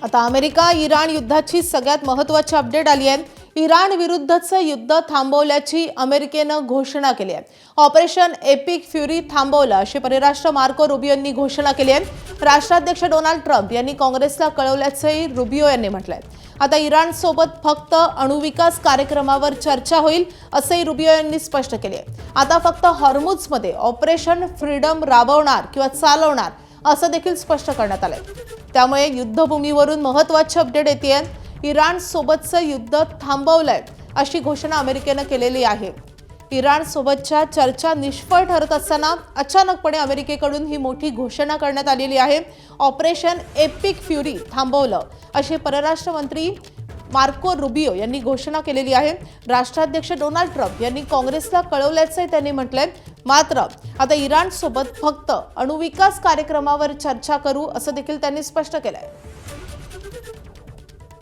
आता America Iran युद्धाची सगळ्यात महत्त्वाची अपडेट आली आहे। इराण विरुद्धचं युद्ध थांबवल्याची अमेरिकेनं घोषणा केली आहे। ऑपरेशन एपिक फ्युरी थांबवलं अशी परराष्ट्र मार्को रुबियो यांनी घोषणा केली आहे। राष्ट्राध्यक्ष डोनाल्ड ट्रम्प यांनी काँग्रेसला कळवल्याचंही रुबियो यांनी म्हटलंय। आता इराण सोबत फक्त अणुविकास कार्यक्रमावर चर्चा होईल असंही रुबियो यांनी स्पष्ट केले आहे। आता फक्त हॉर्मुझमध्ये ऑपरेशन फ्रीडम राबवणार किंवा चालवणार असं देखील स्पष्ट करण्यात आलंय। त्यामुळे युद्धभूमीवरून महत्त्वाची अपडेट येते। इराण सोबतचं युद्ध थांबवलंय अशी घोषणा अमेरिकेनं केलेली आहे। इराण सोबतच्या चर्चा निष्फळ ठरत असताना अचानकपणे अमेरिकेकडून ही मोठी घोषणा करण्यात आलेली आहे। ऑपरेशन एपिक फ्युरी थांबवलं अशी परराष्ट्र मंत्री मार्को रुबियो यांनी घोषणा केलेली आहे। राष्ट्राध्यक्ष डोनाल्ड ट्रम्प यांनी काँग्रेसला कळवल्याचंही त्यांनी म्हटलंय। मात्र आता इराण सोबत फक्त अणुविकास कार्यक्रमावर चर्चा करू असं देखील त्यांनी स्पष्ट केलंय।